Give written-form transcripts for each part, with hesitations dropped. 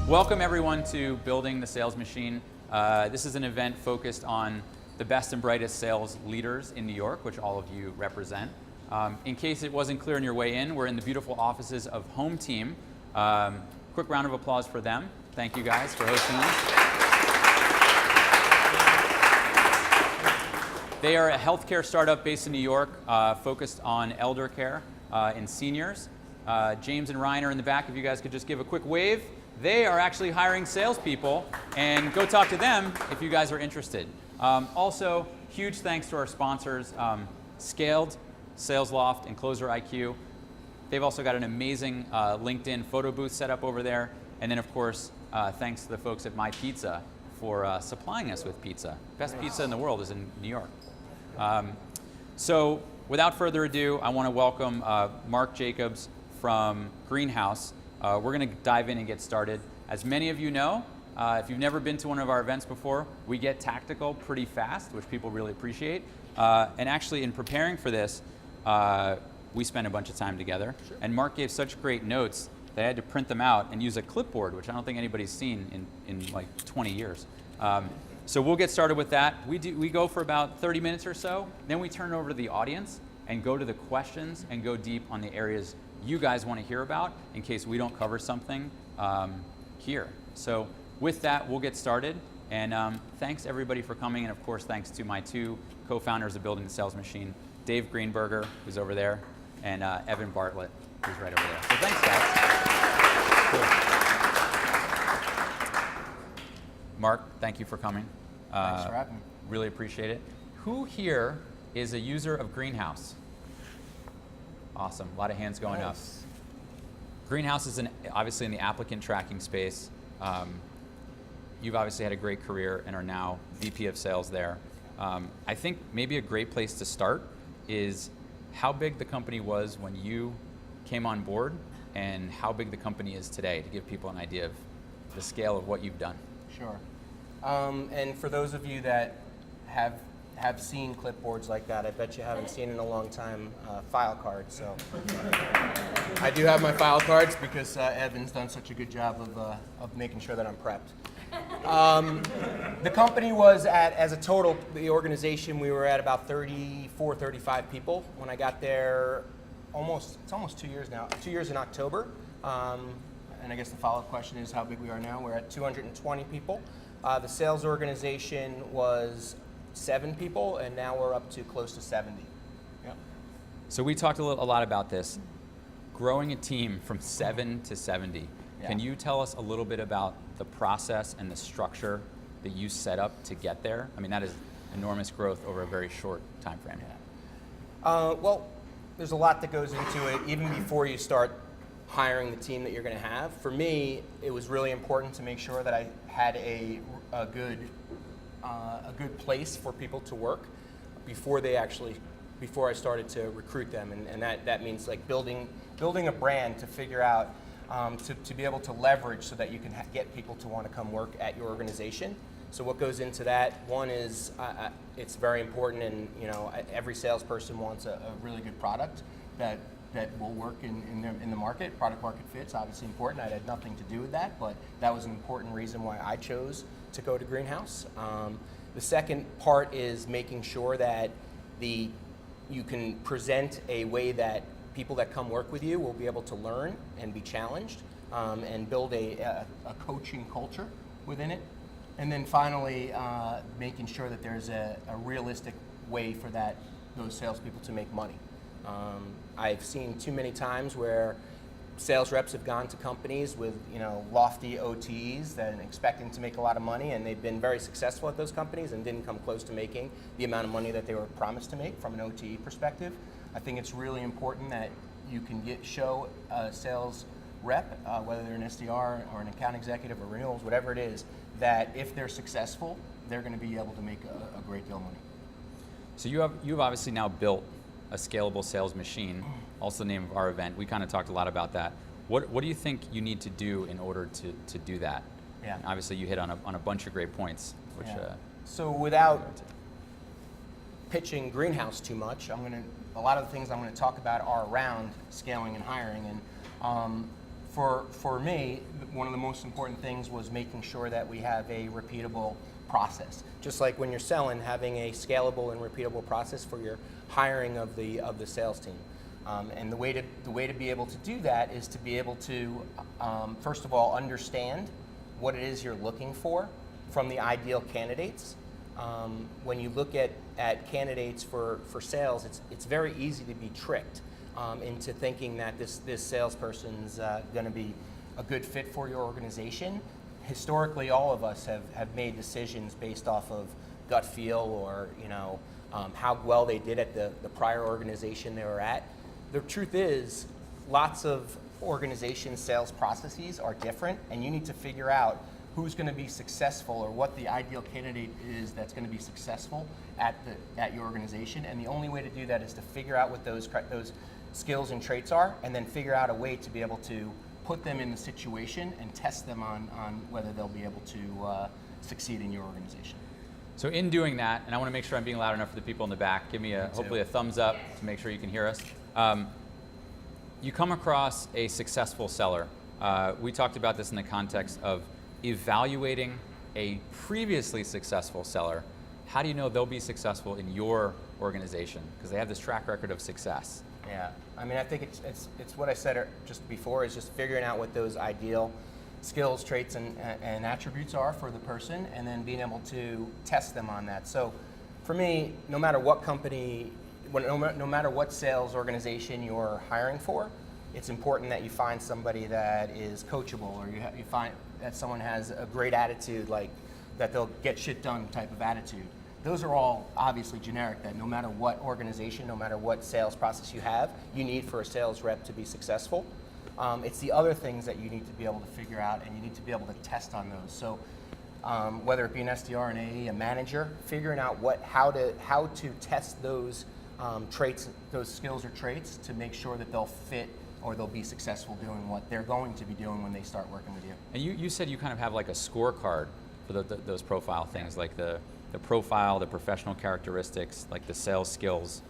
Welcome everyone to Building the Sales Machine. This is an event focused on the best and brightest sales leaders in New York, which all of you represent. In case it wasn't clear on your way in, we're in the beautiful offices of Home Team. Quick round of applause for them. Thank you guys for hosting us. They are a healthcare startup based in New York, focused on elder care and seniors. James and Ryan are in the back. If you guys could just give a quick wave. They are actually hiring salespeople, and go talk to them if you guys are interested. Also, huge thanks to our sponsors, Scaled, SalesLoft, and Closer IQ. They've also got an amazing LinkedIn photo booth set up over there. And then, of course, thanks to the folks at My Pizza for supplying us with pizza. Best pizza in the world is in New York. So, without further ado, I want to welcome Marc Jacobs from Greenhouse. We're going to dive in and get started. As many of you know, if you've never been to one of our events before, we get tactical pretty fast, which people really appreciate. And actually, in preparing for this, we spent a bunch of time together. Sure. And Marc gave such great notes that I had to print them out and use a clipboard, which I don't think anybody's seen in like 20 years. So we'll get started with that. We go for about 30 minutes or so. Then we turn it over to the audience and go to the questions and go deep on the areas you guys want to hear about in case we don't cover something here. So with that, we'll get started. And thanks everybody for coming. And of course, thanks to my two co-founders of Building the Sales Machine, Dave Greenberger, who's over there, and Evan Bartlett, who's right over there. So thanks, guys. Cool. Marc, thank you for coming. Thanks for having me. Really appreciate it. Who here is a user of Greenhouse? Awesome, a lot of hands going up. Greenhouse is obviously in the applicant tracking space. You've obviously had a great career and are now VP of sales there. I think maybe a great place to start is how big the company was when you came on board and how big the company is today, to give people an idea of the scale of what you've done. Sure. And for those of you that have seen clipboards like that, I bet you haven't seen in a long time file cards. So I do have my file cards because Evan's done such a good job of making sure that I'm prepped. The company was as a total, the organization, we were at about 34, 35 people when I got there. It's almost 2 years now. 2 years in October. And I guess the follow-up question is how big we are now. We're at 220 people. The sales organization was 7 people, and now we're up to close to 70. Yep. So we talked a lot about this. Growing a team from 7 to 70. Yeah. Can you tell us a little bit about the process and the structure that you set up to get there? I mean, that is enormous growth over a very short time frame. Yeah. Well, there's a lot that goes into it, even before you start hiring the team that you're going to have. For me, it was really important to make sure that I had a good place for people to work before I started to recruit them, and that means like building a brand to figure out to be able to leverage so that you can get people to want to come work at your organization. So what goes into that? One is it's very important, and every salesperson wants a really good product that will work in the market. Product market fit's obviously important. I had nothing to do with that, but that was an important reason why I chose to go to Greenhouse. The second part is making sure that you can present a way that people that come work with you will be able to learn and be challenged, and build a coaching culture within it. And then finally, making sure that there's a realistic way for those salespeople to make money. I've seen too many times where sales reps have gone to companies with lofty OTEs and expecting to make a lot of money, and they've been very successful at those companies and didn't come close to making the amount of money that they were promised to make from an OTE perspective. I think it's really important that you can show a sales rep, whether they're an STR or an account executive or renewals, whatever it is, that if they're successful, they're going to be able to make a great deal of money. So you've obviously now built a scalable sales machine, also the name of our event. We kind of talked a lot about that. What do you think you need to do in order to do that? Yeah. And obviously you hit on a bunch of great points. Which, so without pitching Greenhouse too much, a lot of the things I'm going to talk about are around scaling and hiring. And for me, one of the most important things was making sure that we have a repeatable process. Just like when you're selling, having a scalable and repeatable process for your hiring of the sales team. And the way to be able to do that is to be able to, first of all, understand what it is you're looking for from the ideal candidates. When you look at candidates for sales, it's very easy to be tricked into thinking that this salesperson's going to be a good fit for your organization. Historically, all of us have made decisions based off of gut feel or how well they did at the prior organization they were at. The truth is, lots of organizations' sales processes are different, and you need to figure out who's going to be successful or what the ideal candidate is that's going to be successful at your organization. And the only way to do that is to figure out what those skills and traits are, and then figure out a way to be able to put them in the situation and test them on whether they'll be able to succeed in your organization. So in doing that, and I want to make sure I'm being loud enough for the people in the back, give me hopefully a thumbs up to make sure you can hear us. You come across a successful seller. We talked about this in the context of evaluating a previously successful seller. How do you know they'll be successful in your organization? Because they have this track record of success. Yeah, I mean, I think it's what I said just before, is just figuring out what those ideal skills, traits, and attributes are for the person, and then being able to test them on that. So for me, no matter what company, no matter what sales organization you're hiring for, it's important that you find somebody that is coachable, or you find that someone has a great attitude, like that they'll get shit done type of attitude. Those are all obviously generic, that no matter what organization, no matter what sales process you have, you need for a sales rep to be successful. It's the other things that you need to be able to figure out, and you need to be able to test on those. So whether it be an SDR, an AE, a manager, figuring out how to test those traits, those skills or traits, to make sure that they'll fit or they'll be successful doing what they're going to be doing when they start working with you. And you said you kind of have like a scorecard for those profile things, like the profile, the professional characteristics, like the sales skills.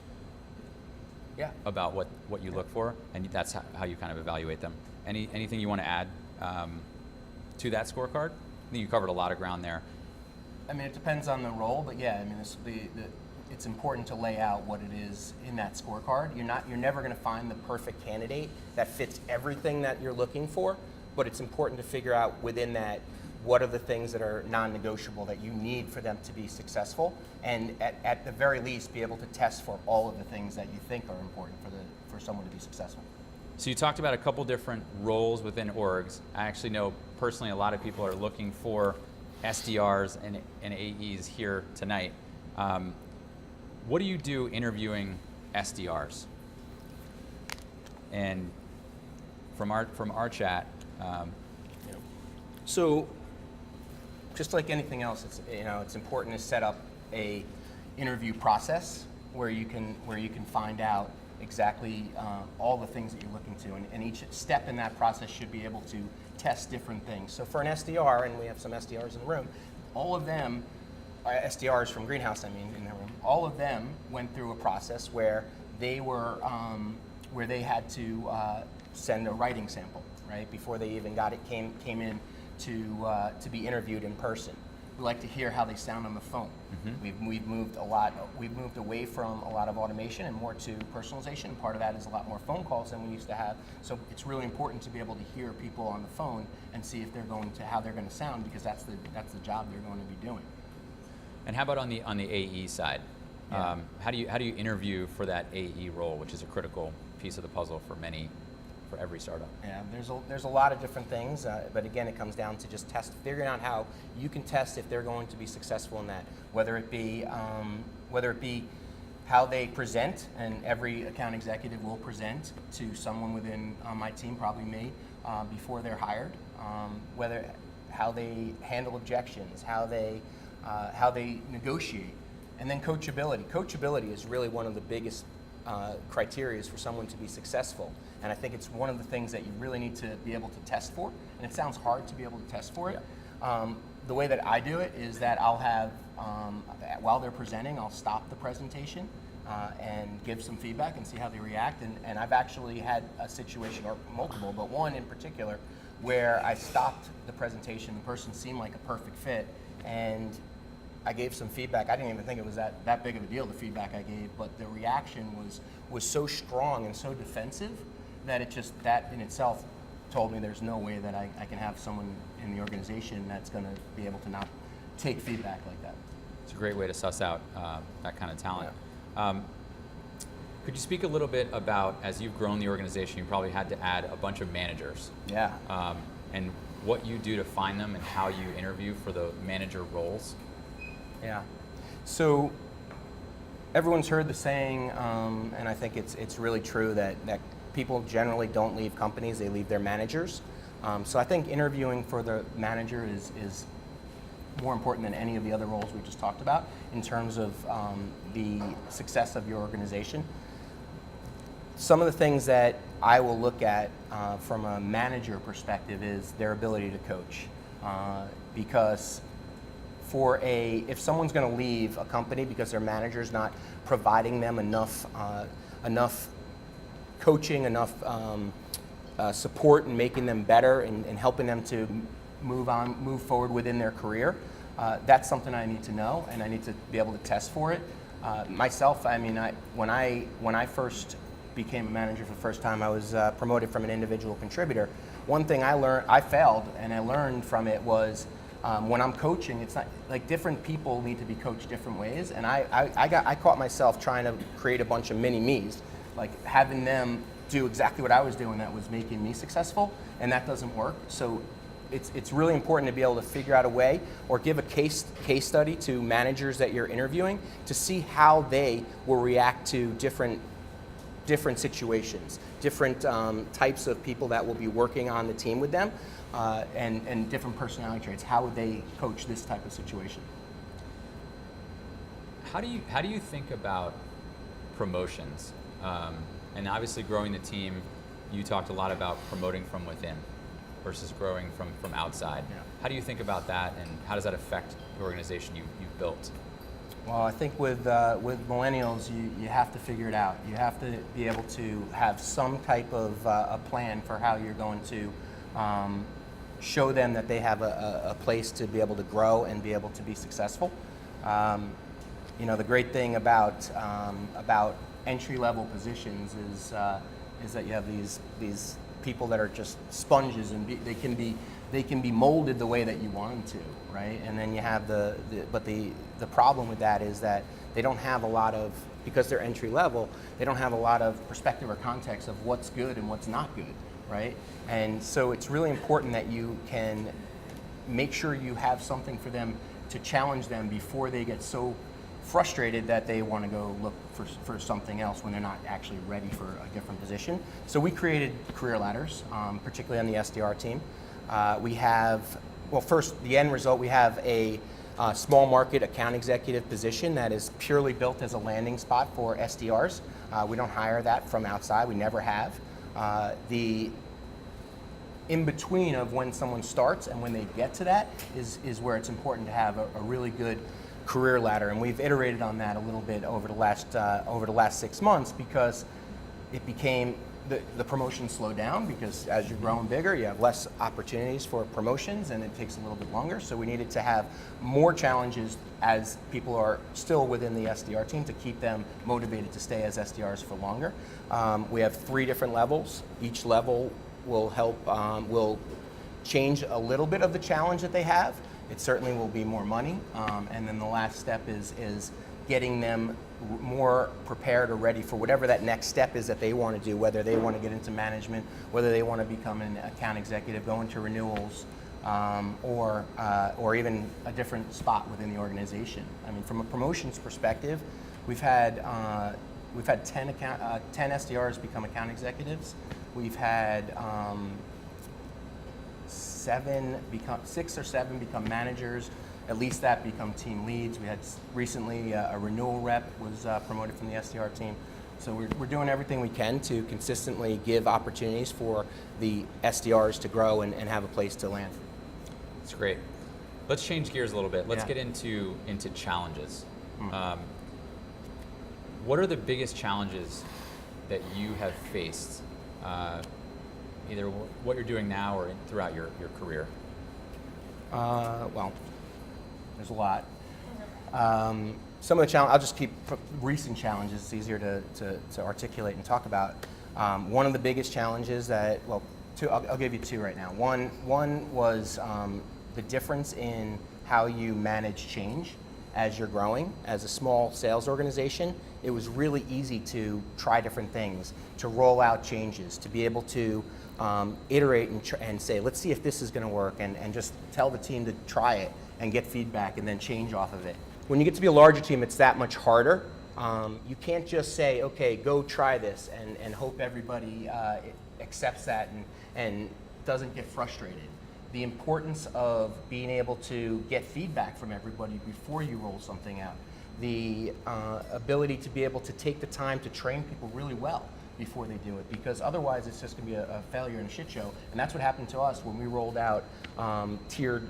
Yeah. About what you look for, and that's how you kind of evaluate them. Anything you want to add to that scorecard? I think you covered a lot of ground there. I mean, it depends on the role, but yeah, I mean, it's important to lay out what it is in that scorecard. You're never going to find the perfect candidate that fits everything that you're looking for, but it's important to figure out within that, what are the things that are non-negotiable that you need for them to be successful, and at the very least be able to test for all of the things that you think are important for someone to be successful. So you talked about a couple different roles within orgs. I actually know personally a lot of people are looking for SDRs and AEs here tonight. What do you do interviewing SDRs? And from our chat. So, just like anything else, it's important to set up a interview process where you can find out exactly all the things that you're looking to, and each step in that process should be able to test different things. So for an SDR, and we have some SDRs in the room, all of them, SDRs from Greenhouse, I mean, in the room, all of them went through a process where they had to send a writing sample, right, before they even came in to be interviewed in person. We like to hear how they sound on the phone. Mm-hmm. We've moved away from a lot of automation and more to personalization. Part of that is a lot more phone calls than we used to have. So it's really important to be able to hear people on the phone and see if how they're going to sound, because that's the job they're going to be doing. And how about on the AE side? Yeah. How do you interview for that AE role, which is a critical piece of the puzzle for every startup? Yeah, there's a lot of different things, but again, it comes down to just figuring out how you can test if they're going to be successful in that. Whether it be how they present, and every account executive will present to someone within my team, probably me, before they're hired. How they handle objections, how they negotiate, and then coachability. Coachability is really one of the biggest criteria for someone to be successful, and I think it's one of the things that you really need to be able to test for, and it sounds hard to be able to test for it. Yeah. The way that I do it is that I'll have, while they're presenting, I'll stop the presentation, and give some feedback and see how they react. And I've actually had a situation, or multiple, but one in particular, where I stopped the presentation. The person seemed like a perfect fit, and I gave some feedback. I didn't even think it was that big of a deal, the feedback I gave, but the reaction was so strong and so defensive that that in itself told me there's no way that I can have someone in the organization that's going to be able to not take feedback like that. It's a great way to suss out that kind of talent. Yeah. Could you speak a little bit about, as you've grown the organization, you probably had to add a bunch of managers. Yeah. And what you do to find them and how you interview for the manager roles? Yeah. So everyone's heard the saying, and I think it's really true, that people generally don't leave companies, they leave their managers. So I think interviewing for the manager is more important than any of the other roles we just talked about in terms of the success of your organization. Some of the things that I will look at from a manager perspective is their ability to coach. Because if someone's going to leave a company because their manager's not providing them enough coaching, enough support and making them better and helping them to move forward within their career, that's something I need to know, and I need to be able to test for it. Myself, I mean, when I first became a manager for the first time, I was promoted from an individual contributor. One thing I failed, and I learned from it was when I'm coaching, it's not like different people need to be coached different ways, and I caught myself trying to create a bunch of mini-me's, like having them do exactly what I was doing that was making me successful, and that doesn't work. So it's really important to be able to figure out a way or give a case study to managers that you're interviewing to see how they will react to different situations, different types of people that will be working on the team with them, and different personality traits. How would they coach this type of situation? How do you think about promotions? And obviously growing the team, you talked a lot about promoting from within versus growing from outside. Yeah. How do you think about that, and how does that affect the organization you've built? Well, I think with millennials, you have to figure it out. You have to be able to have some type of a plan for how you're going to show them that they have a place to be able to grow and be able to be successful. The great thing about entry-level positions is that you have these people that are just sponges, and they can be molded the way that you want them to, right? And then you have the problem with that is that they don't have a lot of, because they're entry level, they don't have a lot of perspective or context of what's good and what's not good, right? And so it's really important that you can make sure you have something for them to challenge them before they get so frustrated that they want to go look for something else when they're not actually ready for a different position. So we created career ladders, particularly on the SDR team. We have, well, first, the end result, we have a small market account executive position that is purely built as a landing spot for SDRs. We don't hire that from outside, we never have. The in-between of when someone starts and when they get to that is where it's important to have a really good career ladder, and we've iterated on that a little bit over the last 6 months, because it became the promotions slow down, because as you're growing bigger, you have less opportunities for promotions, and it takes a little bit longer. So we needed to have more challenges as people are still within the SDR team to keep them motivated to stay as SDRs for longer. We have 3 different levels. Each level will help will change a little bit of the challenge that they have. It certainly will be more money, and then the last step is getting them more prepared or ready for whatever that next step is that they want to do, whether they want to get into management, whether they want to become an account executive, go into renewals, or even a different spot within the organization. I mean, from a promotions perspective, we've had 10 SDRs become account executives. We've had 6 or 7 become managers, at least that become team leads. We had recently a renewal rep was promoted from the SDR team. So we're doing everything we can to consistently give opportunities for the SDRs to grow and have a place to land. That's great. Let's change gears a little bit. Let's Yeah. get into challenges. what are the biggest challenges that you have faced, either what you're doing now or throughout your career? Well, there's a lot. Some of the challenges, I'll just keep recent challenges. It's easier to articulate and talk about. One of the biggest challenges that, well, I'll give you two right now. One was the difference in how you manage change as you're growing. As a small sales organization, it was really easy to try different things, to roll out changes, to be able to iterate and say, let's see if this is going to work, and just tell the team to try it and get feedback and then change off of it. When you get to be a larger team, it's that much harder. You can't just say, okay, go try this and hope everybody accepts that and doesn't get frustrated. The importance of being able to get feedback from everybody before you roll something out. The ability to be able to take the time to train people really well before they do it, because otherwise it's just going to be a failure and a shit show. And that's what happened to us when we rolled out tiered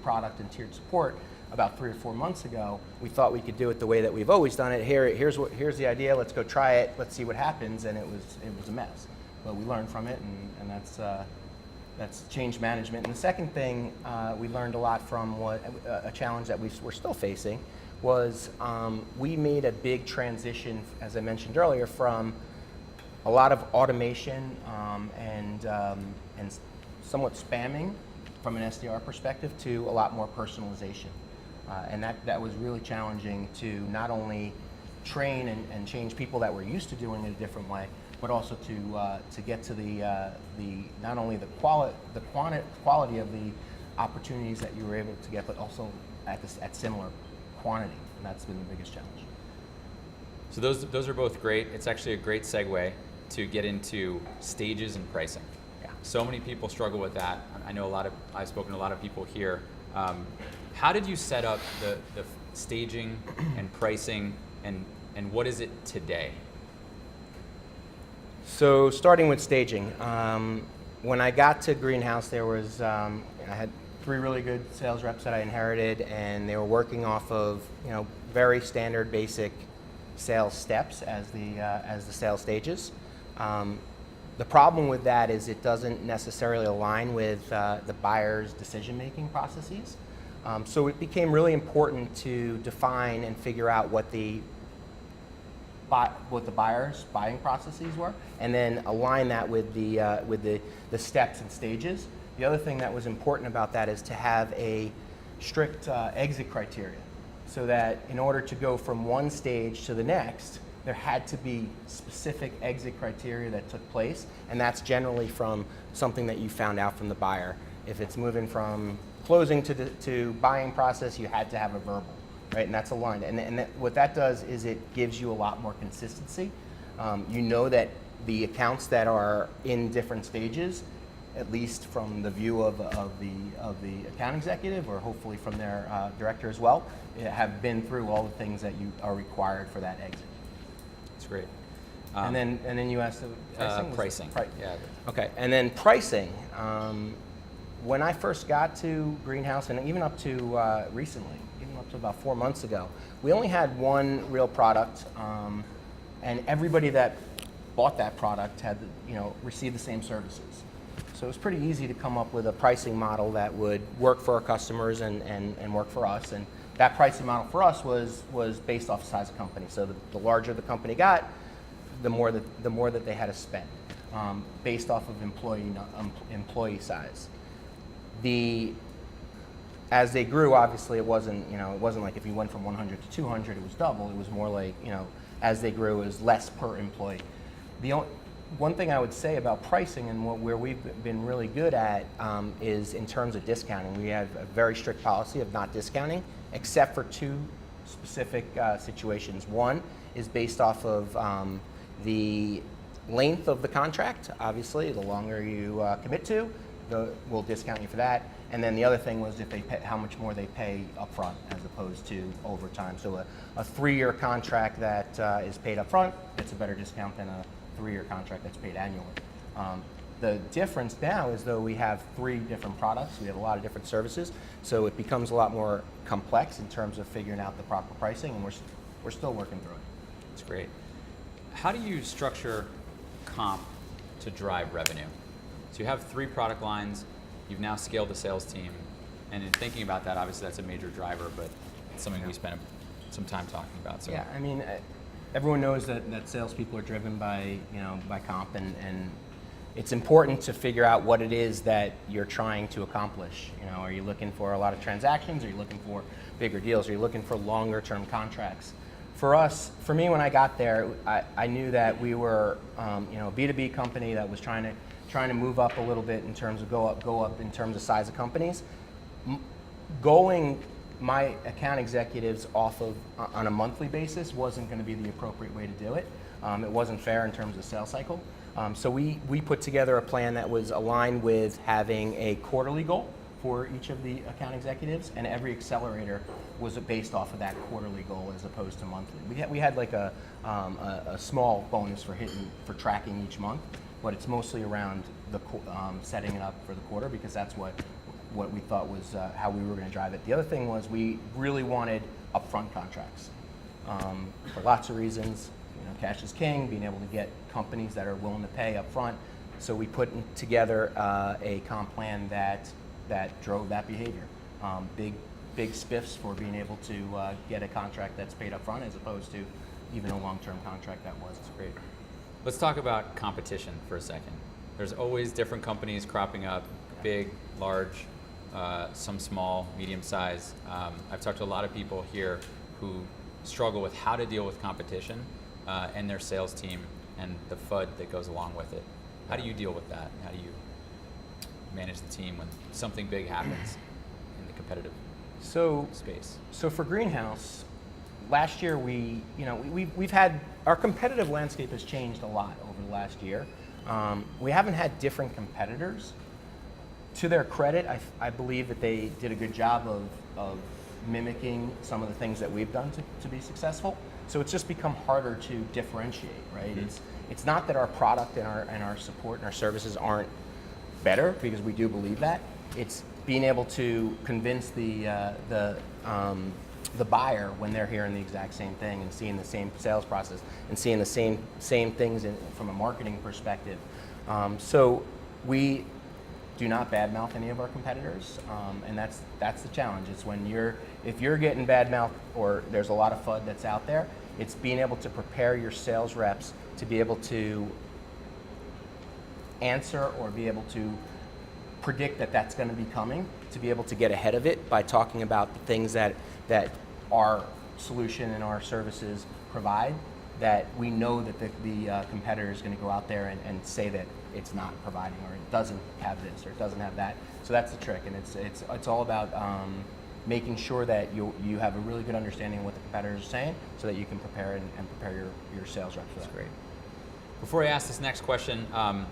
product and tiered support about 3 or 4 months ago. We thought we could do it the way that we've always done it. Here's the idea. Let's go try it. Let's see what happens. And it was a mess. But we learned from it, and that's change management. And the second thing we learned a lot from a challenge that we're still facing was we made a big transition, as I mentioned earlier, from a lot of automation and somewhat spamming from an SDR perspective to a lot more personalization. And that was really challenging to not only train and change people that were used to doing it a different way, but also to get to the not only the quality of the opportunities that you were able to get, but also at similar quantity. And that's been the biggest challenge. So those are both great. It's actually a great segue to get into stages and pricing. Yeah. So many people struggle with that. I know I've spoken to a lot of people here. How did you set up the staging and pricing, and what is it today? So starting with staging, when I got to Greenhouse, there was I had 3 really good sales reps that I inherited, and they were working off of very standard, basic sales steps as the sales stages. The problem with that is it doesn't necessarily align with the buyer's decision-making processes. So it became really important to define and figure out what the buyer's buying processes were, and then align that with the steps and stages. The other thing that was important about that is to have a strict exit criteria, so that in order to go from one stage to the next, there had to be specific exit criteria that took place, and that's generally from something that you found out from the buyer. If it's moving from closing to buying process, you had to have a verbal, right? And that's aligned. And what that does is it gives you a lot more consistency. You know that the accounts that are in different stages, at least from the view of the account executive, or hopefully from their director as well, have been through all the things that you are required for that exit. That's great. And then you asked the pricing. Pricing. Yeah. Okay, and then pricing. When I first got to Greenhouse, and even up to recently, even up to about 4 months ago, we only had one real product, and everybody that bought that product had received the same services. So it was pretty easy to come up with a pricing model that would work for our customers and work for us. And that pricing model for us was based off the size of the company. So the larger the company got, the more that they had to spend, based off of employee size. As they grew, obviously it wasn't like if you went from 100 to 200, it was double. It was more like as they grew, it was less per employee. One thing I would say about pricing and where we've been really good at is in terms of discounting. We have a very strict policy of not discounting, except for 2 specific situations. One is based off of the length of the contract. Obviously, the longer you commit to, we'll discount you for that. And then the other thing was if they pay, how much more they pay upfront as opposed to over time. So a 3-year contract that is paid upfront gets a better discount than a 3-year contract that's paid annually. The difference now is though we have 3 different products, we have a lot of different services, so it becomes a lot more complex in terms of figuring out the proper pricing, and we're still working through it. That's great. How do you structure comp to drive revenue? So you have 3 product lines, you've now scaled the sales team, and in thinking about that, obviously that's a major driver, but it's something we spent some time talking about. So. Yeah, I mean, everyone knows that salespeople are driven by, by comp, and it's important to figure out what it is that you're trying to accomplish. Are you looking for a lot of transactions? Are you looking for bigger deals? Are you looking for longer term contracts? For me, when I got there, I knew that we were, a B2B company that was trying to move up a little bit in terms of go up in terms of size of companies. Going my account executives off of on a monthly basis wasn't going to be the appropriate way to do it. It wasn't fair in terms of sales cycle. So we put together a plan that was aligned with having a quarterly goal for each of the account executives, and every accelerator was based off of that quarterly goal as opposed to monthly. We had like a small bonus for tracking each month, but it's mostly around the setting it up for the quarter, because that's what we thought was how we were going to drive it. The other thing was we really wanted upfront contracts for lots of reasons. Cash is king. Being able to get companies that are willing to pay upfront. So we put together a comp plan that drove that behavior. Big spiffs for being able to get a contract that's paid up front as opposed to even a long-term contract that was. That's great. Let's talk about competition for a second. There's always different companies cropping up, big, large, some small, medium size. I've talked to a lot of people here who struggle with how to deal with competition and their sales team and the FUD that goes along with it. How do you deal with that? How do you manage the team when something big happens in the competitive space? So for Greenhouse, last year we've had, our competitive landscape has changed a lot over the last year. We haven't had different competitors. To their credit, I believe that they did a good job of mimicking some of the things that we've done to be successful. So it's just become harder to differentiate, right? Mm-hmm. It's not that our product and our support and our services aren't better, because we do believe that. It's being able to convince the buyer when they're hearing the exact same thing and seeing the same sales process and seeing the same things from a marketing perspective. So we do not badmouth any of our competitors, and that's the challenge. It's if you're getting badmouth or there's a lot of FUD that's out there, it's being able to prepare your sales reps to be able to answer or be able to predict that that's going to be coming, to be able to get ahead of it by talking about the things that our solution and our services provide, that we know that the competitor is going to go out there and say that it's not providing, or it doesn't have this, or it doesn't have that. So that's the trick, and it's all about making sure that you have a really good understanding of what the competitors are saying, so that you can prepare and prepare your sales reps for that. That's great. Before I ask this next question, I'm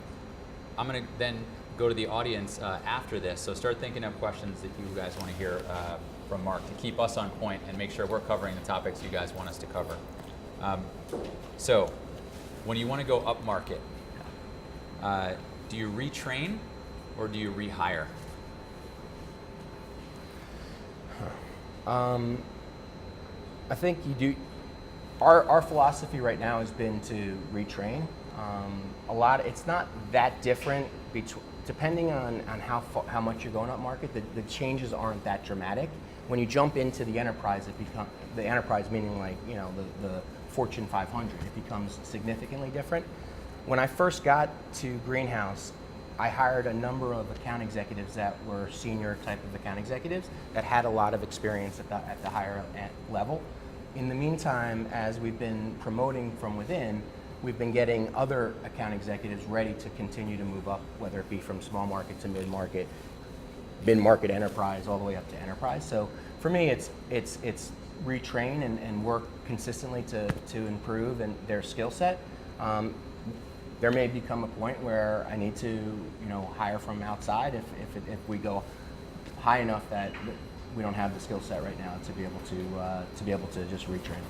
going to then go to the audience after this. So start thinking of questions that you guys want to hear from Marc to keep us on point and make sure we're covering the topics you guys want us to cover. So when you want to go up market, do you retrain or do you rehire? I think you do. Our philosophy right now has been to retrain. It's not that different depending on how much you're going up market. The changes aren't that dramatic. When you jump into the enterprise, the enterprise meaning like the Fortune 500, it becomes significantly different. When I first got to Greenhouse, I hired a number of account executives that were senior type of account executives that had a lot of experience at the higher level. In the meantime, as we've been promoting from within, we've been getting other account executives ready to continue to move up, whether it be from small market to mid-market enterprise, all the way up to enterprise. So for me, it's retrain and work consistently to improve their skill set. There may become a point where I need to, hire from outside if we go high enough that we don't have the skill set right now to be able to just retrain.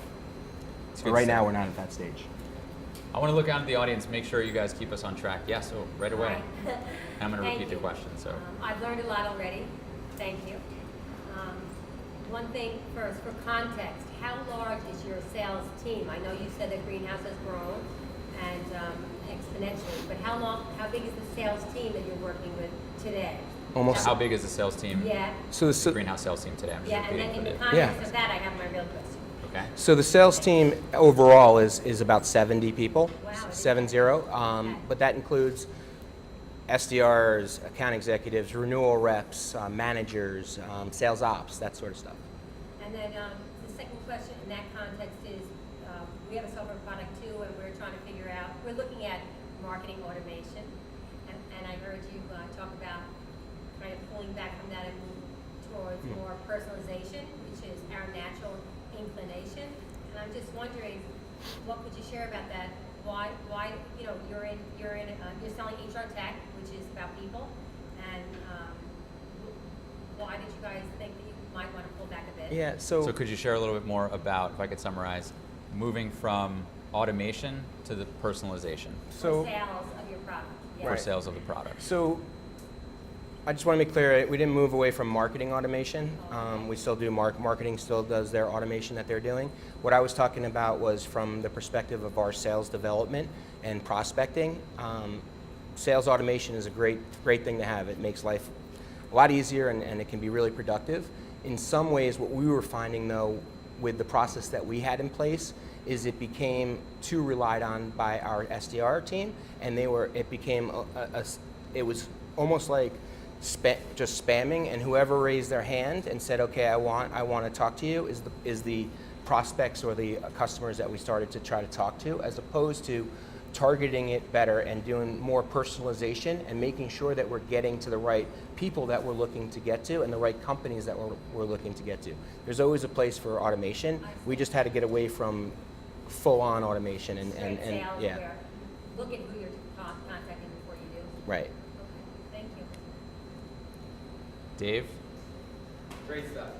But right now we're not at that stage. I want to look out at the audience, make sure you guys keep us on track. Yeah, so right away. Hi. I'm going to repeat the question. So I've learned a lot already. Thank you. One thing first, for context, how large is your sales team? I know you said that Greenhouse has grown and exponentially, but how big is the sales team that you're working with today? Almost. How big is the sales team? Yeah. So The Greenhouse sales team today. I'm just Yeah, and then repeating in the for the- context of that, I have my real question. Okay. So the sales team overall is about 70 people, Wow. 70. But that includes SDRs, account executives, renewal reps, managers, sales ops, that sort of stuff. And then the second question in that context is, we have a software product too, and we're trying to figure out, we're looking at marketing automation, and I heard you talk about kind of pulling back from that and move towards more personalization, which is our natural inclination. And I'm just wondering, what could you share about that? Why you're selling HR tech, which is about people, and why did you guys think that you might want to pull back a bit? Yeah, So could you share a little bit more about, if I could summarize, moving from automation to the personalization For sales of your product. Yeah. for sales of the product? So I just want to make clear, we didn't move away from marketing automation. We still do marketing still does their automation that they're doing. What I was talking about was from the perspective of our sales development and prospecting. Sales automation is a great thing to have. It makes life a lot easier and it can be really productive. In some ways, what we were finding though with the process that we had in place is it became too relied on by our SDR team, and it was almost like just spamming, and whoever raised their hand and said, okay, I want to talk to you is the prospects or the customers that we started to try to talk to, as opposed to targeting it better and doing more personalization and making sure that we're getting to the right people that we're looking to get to and the right companies that we're looking to get to. There's always a place for automation. We just had to get away from full-on automation and Sales yeah. where look at who you're contacting before you do. Right. Okay, thank you. Dave? Great stuff.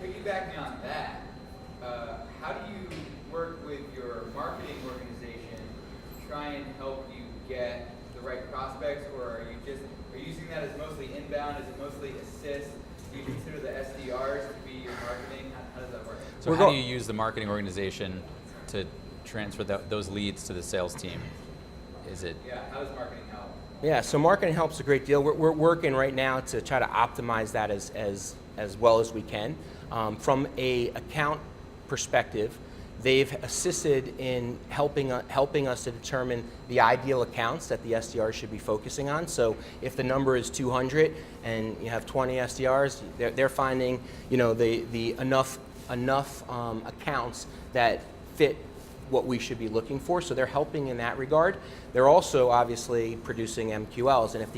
Piggybacking on that, how do you work with your marketing organization to try and help you get the right prospects, or are you using that as mostly inbound? Is it mostly assist? Do you consider the SDRs to be your marketing? How does that work? So how do you use the marketing organization to transfer those leads to the sales team? Yeah, how does marketing help? Yeah, so marketing helps a great deal. We're working right now to try to optimize that as well as we can. From a account perspective, they've assisted in helping us to determine the ideal accounts that the SDRs should be focusing on. So if the number is 200 and you have 20 SDRs, they're finding the enough accounts that fit what we should be looking for. So they're helping in that regard. They're also obviously producing MQLs, and if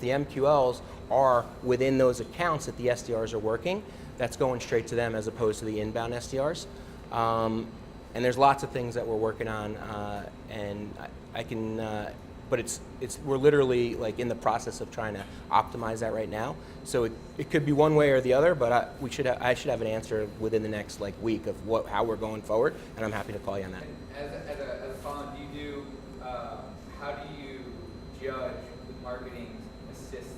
the MQLs are within those accounts that the SDRs are working, that's going straight to them as opposed to the inbound SDRs. And there's lots of things that we're working on, and I can, but we're literally like in the process of trying to optimize that right now. So it could be one way or the other, but I should have an answer within the next week of how we're going forward, and I'm happy to call you on that. And as a follow-up, how do you judge the marketing assist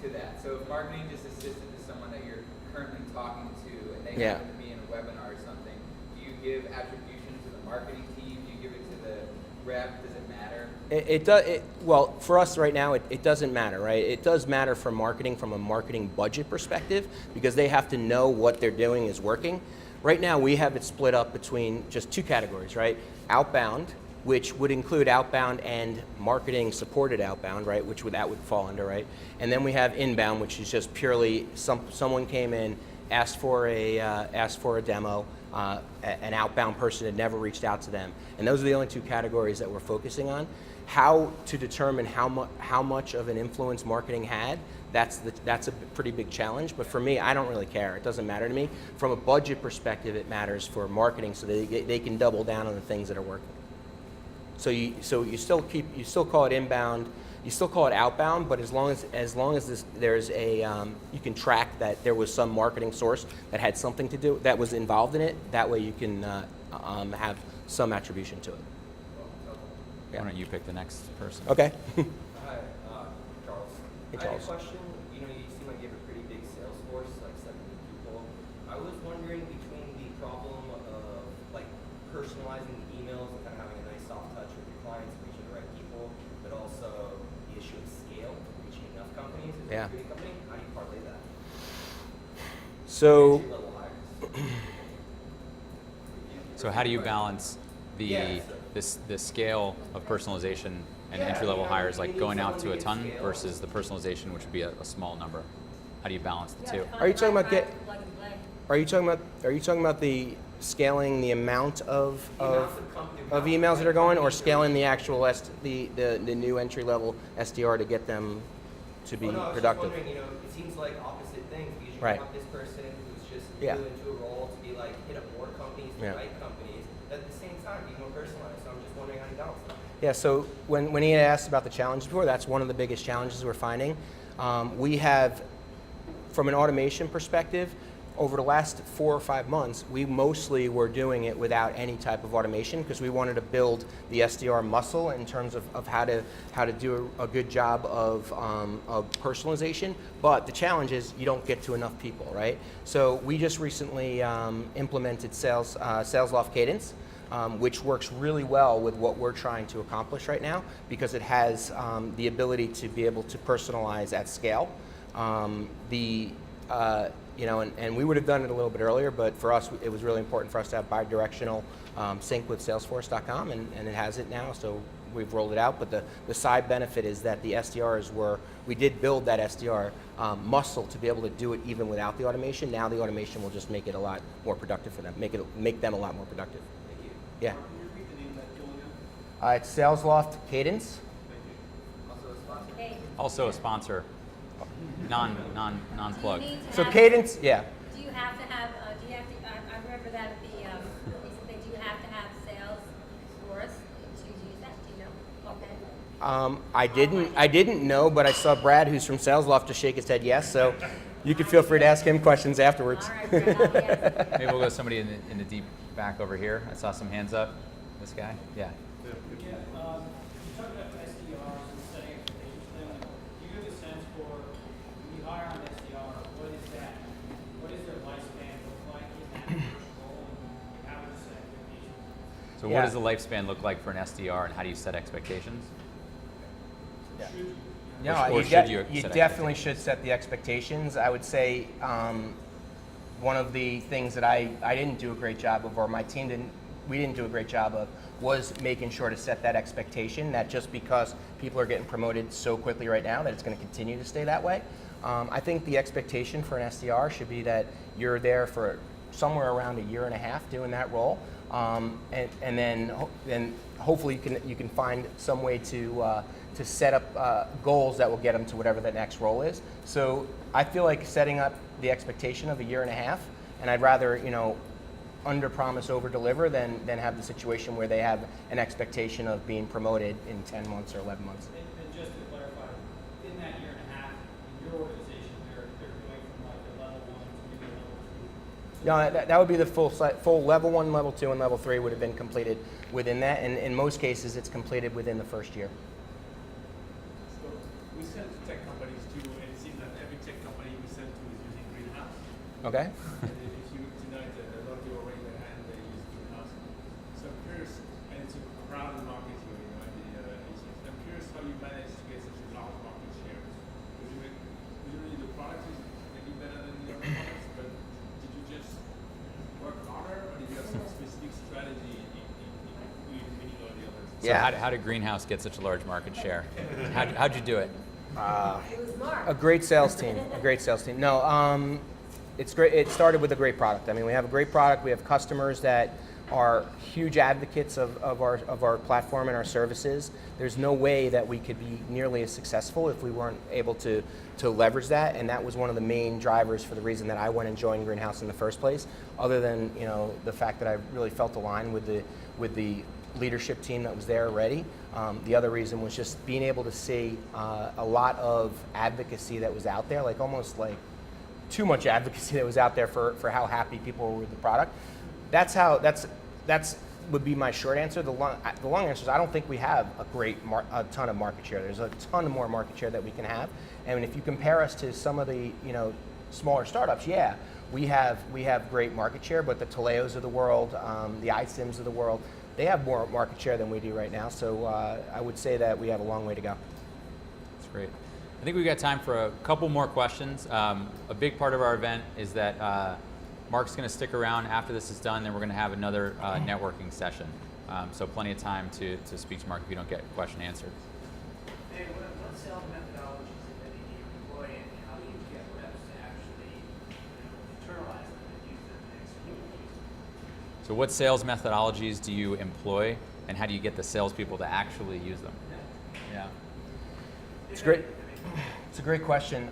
to that? So if marketing just assisted to someone that you're currently talking to and they happen to be in a webinar or something, do you give attribution to the marketing team? Do you give it to the rep? Does it matter? It does. Well, for us right now, it doesn't matter, right? It does matter for marketing from a marketing budget perspective because they have to know what they're doing is working. Right now, we have it split up between just two categories, right? Outbound, which would include outbound and marketing supported outbound, right? That would fall under, right? And then we have inbound, which is just purely someone came in, asked for a demo. An outbound person had never reached out to them, and those are the only two categories that we're focusing on. How to determine how much of an influence marketing had, that's a pretty big challenge. But for me, I don't really care. It doesn't matter to me. From a budget perspective, it matters for marketing, so they can double down on the things that are working. So you still call it inbound. You still call it outbound, but as long as there's you can track that there was some marketing source that had something to do that was involved in it. That way you can have some attribution to it. Why don't you pick the next person? Okay. Hi, Charles. Hey, I had Charles. a question. You seem like you have a pretty big sales force, like 70 people. I was wondering between the problem of like personalizing the emails and kind of having a nice soft touch with your clients, reaching the right people, but also the issue of scale, reaching enough companies. As Yeah. a recruiting company, how do you parlay that? So, Entry-level hires. So how do you balance the Yeah, the scale of personalization and entry-level hires, like going out to a ton versus the personalization, which would be a small number? How do you balance the two? Are you talking about Plug and play. are you talking about the scaling the amount of emails that are going, or scaling the actual the new entry level SDR to get them to be Oh, no, I was productive? just wondering, it seems like opposite things because you Right. want this person who's just Yeah. new into a role to be like hit up more companies, the Yeah. right companies, but at the same time be more personalized. So I'm just wondering how you balance that. Yeah, so when he asked about the challenges before, that's one of the biggest challenges we're finding. We have, from an automation perspective, over the last 4 or 5 months, we mostly were doing it without any type of automation because we wanted to build the SDR muscle in terms of how to do a good job of personalization. But the challenge is you don't get to enough people, right? So we just recently implemented SalesLoft Cadence, which works really well with what we're trying to accomplish right now because it has the ability to be able to personalize at scale. And we would have done it a little bit earlier, but for us, it was really important for us to have bi-directional sync with Salesforce.com, and it has it now, so we've rolled it out. But the side benefit is that the SDRs we did build that SDR muscle to be able to do it even without the automation. Now the automation will just make it a lot more productive for them, make them a lot more productive. Thank you. Yeah. Can you repeat the name of that tool again? It's SalesLoft Cadence. Also a sponsor. Hey, Also a sponsor, non-plug. do you need to So have- Cadence, yeah. Do you have to have, I remember that at the, recently, do you have to have Salesforce to use that? Do you know? Okay. I didn't know, but I saw Brad, who's from SalesLoft, just shake his head yes. So you can feel free to ask him questions afterwards. All right, Brad, I'll guess. Maybe we'll go to somebody in the deep back over here. I saw some hands up. This guy? Yeah. Yeah, you talked about SDRs and setting expectations for them. Do you have a sense for when you hire an SDR, what is their lifespan look like in that first role, and how would you set expectations? So Yeah. what does the lifespan look like for an SDR, and how do you set expectations? Should you? No, Or you, should you set definitely should set the expectations. I would say one of the things that I didn't do a great job of, or my team we didn't do a great job of, was making sure to set that expectation that just because people are getting promoted so quickly right now that it's going to continue to stay that way. I think the expectation for an SDR should be that you're there for somewhere around 1.5 years doing that role, and then hopefully you can find some way to set up goals that will get them to whatever that next role is. So I feel like setting up the expectation of 1.5 years, and I'd rather under promise, over deliver than have the situation where they have an expectation of being promoted in 10 months or 11 months. And just to clarify, in that 1.5 years, in your organization, they're going from like a level 1 to maybe a level 2. No, that would be the full level 1, level 2, and level 3 would have been completed within that, and in most cases it's completed within the first year. So we sell to tech companies too, and it seems that every tech company we sell to is using Greenhouse. Okay? And if you tonight, a lot of you already behind they use Greenhouse. So I'm curious, and it's a crowded market here, in the ACS. I'm curious how you manage to get such a large market share. Because usually the product is maybe better than the other products, but did you just work harder, or did you have some specific strategy in winning all the others? So how did Greenhouse get such a large market share? How'd you do it? It was Mark. A great sales team. No, it's great. It started with a great product. I mean, we have a great product. We have customers that are huge advocates of our platform and our services. There's no way that we could be nearly as successful if we weren't able to leverage that, and that was one of the main drivers for the reason that I went and joined Greenhouse in the first place. Other than the fact that I really felt aligned with the leadership team that was there already. The other reason was just being able to see a lot of advocacy that was out there, like almost like too much advocacy that was out there for how happy people were with the product. That's would be my short answer. The long answer is I don't think we have a ton of market share. There's a ton more market share that we can have. And if you compare us to some of the smaller startups, yeah, we have great market share, but the Toleos of the world, the iSims of the world, they have more market share than we do right now. So I would say that we have a long way to go. That's great. I think we've got time for a couple more questions. A big part of our event is that Marc's going to stick around after this is done, then we're going to have another networking session. So plenty of time to speak to Marc if you don't get a question answered. Hey, what sales methodologies do you employ, and how do you get reps to actually internalize them and use them and execute? So what sales methodologies do you employ, and how do you get the salespeople to actually use them? Yeah. It's great. It's a great question.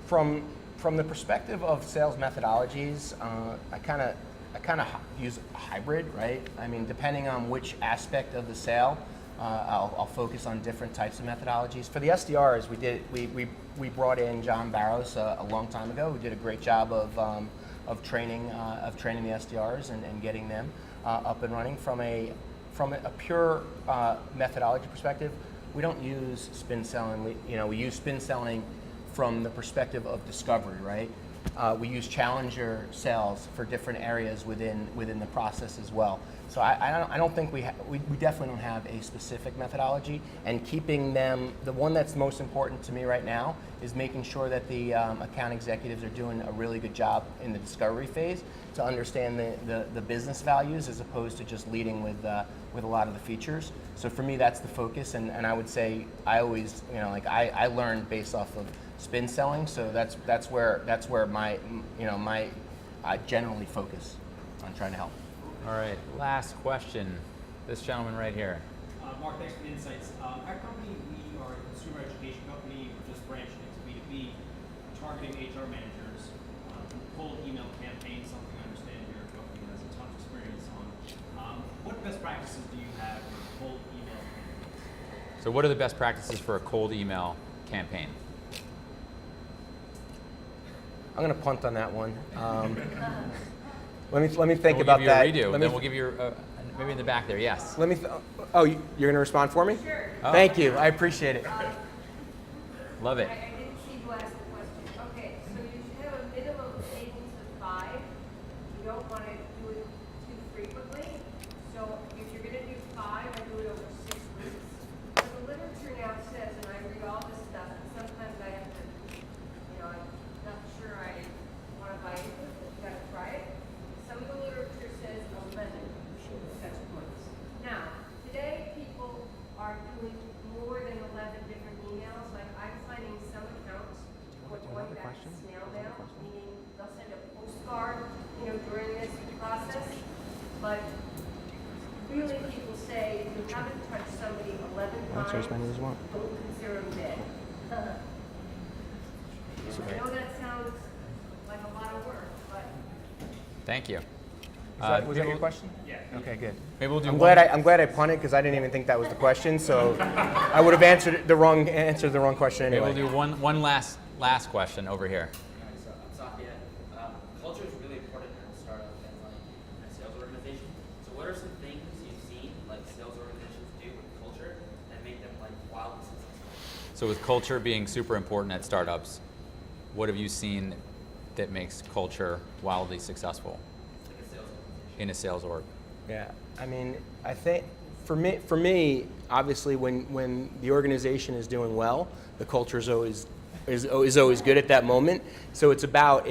From the perspective of sales methodologies, I kind of use a hybrid, right? I mean, depending on which aspect of the sale, I'll focus on different types of methodologies. For the SDRs, we brought in John Barrows a long time ago. We did a great job of training the SDRs and getting them up and running. From a pure methodology perspective, we don't use spin selling. We use spin selling from the perspective of discovery, right? We use challenger sales for different areas within the process as well. So I don't think we definitely don't have a specific methodology, and keeping them, the one that's most important to me right now is making sure that the account executives are doing a really good job in the discovery phase to understand the business values as opposed to just leading with a lot of the features. So for me, that's the focus, and I would say I always, I learn based off of spin selling, so that's where my I generally focus on trying to help. All right, last question. This gentleman right here. Marc, thanks for the insights. Our company, we are a consumer education company. We're just branching into B2B, targeting HR managers, cold email campaigns, something I understand your company has a ton of experience on. What best practices do you have for cold email campaigns? So what are the best practices for a cold email campaign? I'm going to punt on that one. Let me think about that. We'll give you a redo, then we'll give you maybe in the back there. Yes. Let me. Oh, you're going to respond for me? Sure. Oh. Thank you. I appreciate it. Love it. I didn't see who asked the question. Okay, so you should have a minimum cadence of 5. You don't want to do it too frequently. So if you're going to do 5, I do it over 6 weeks. But the literature now says, and I read all this stuff, and sometimes I have to, I'm not sure I want to buy into it, but you got to try it. Some of the literature says 11 touch points. Now, today people are doing more than 11 different emails. Like I'm finding some accounts are going back to snail mail, meaning they'll send a postcard, during this process. But really, people say if you haven't touched somebody 11 times, don't consider them dead. I know that sounds like a lot of work, but Thank you. Was that your question? Yeah. Okay, good. Maybe we'll do I'm one. glad I punted because I didn't even think that was the question. So I would have answered the wrong question Maybe anyway. we'll do one last question over here. So I'm Sophia. Culture is really important in a startup and like a sales organization. So what are some things you've seen like sales organizations do with culture that make them like wildly successful? So with culture being super important at startups, what have you seen that makes culture wildly successful Like a sales organization. in a sales org? Yeah, I mean, I think for me, obviously, when the organization is doing well, the culture is always good at that moment. So it's about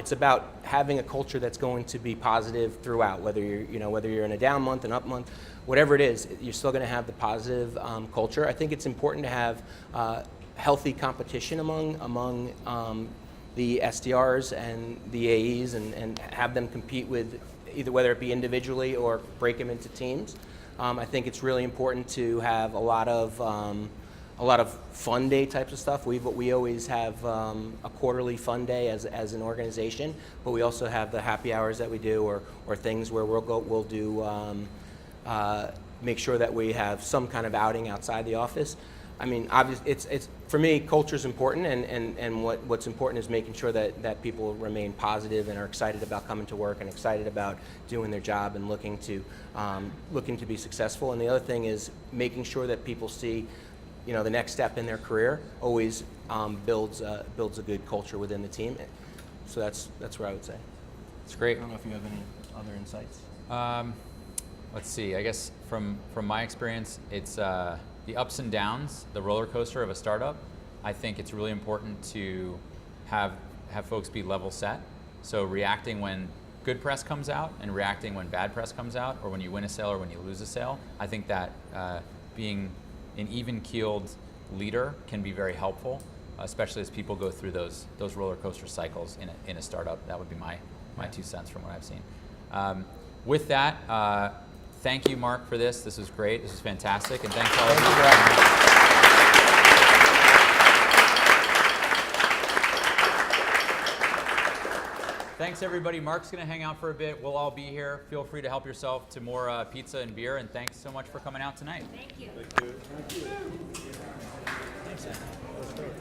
having a culture that's going to be positive throughout, whether you're in a down month, an up month, whatever it is, you're still going to have the positive culture. I think it's important to have healthy competition among the STRs and the AEs and have them compete with either whether it be individually or break them into teams. I think it's really important to have a lot of fun day types of stuff. We always have a quarterly fun day as an organization, but we also have the happy hours that we do or things where we'll do make sure that we have some kind of outing outside the office. I mean, obviously, it's for me, culture is important, and what's important is making sure that people remain positive and are excited about coming to work and excited about doing their job and looking to be successful. And the other thing is making sure that people see, the next step in their career always builds a good culture within the team. So that's where I would say. It's great. I don't know if you have any other insights. Let's see. I guess from my experience, it's the ups and downs, the roller coaster of a startup. I think it's really important to have folks be level set. So reacting when good press comes out and reacting when bad press comes out, or when you win a sale or when you lose a sale. I think that being an even-keeled leader can be very helpful, especially as people go through those roller coaster cycles in a startup. That would be my 2 cents from what I've seen. With that, thank you, Marc, for this. This was great. This was fantastic, and thanks to all of you for coming. Thanks, everybody. Marc's going to hang out for a bit. We'll all be here. Feel free to help yourself to more pizza and beer, and thanks so much for coming out tonight. Thank you. Thank you. Thanks, Anna. That was great.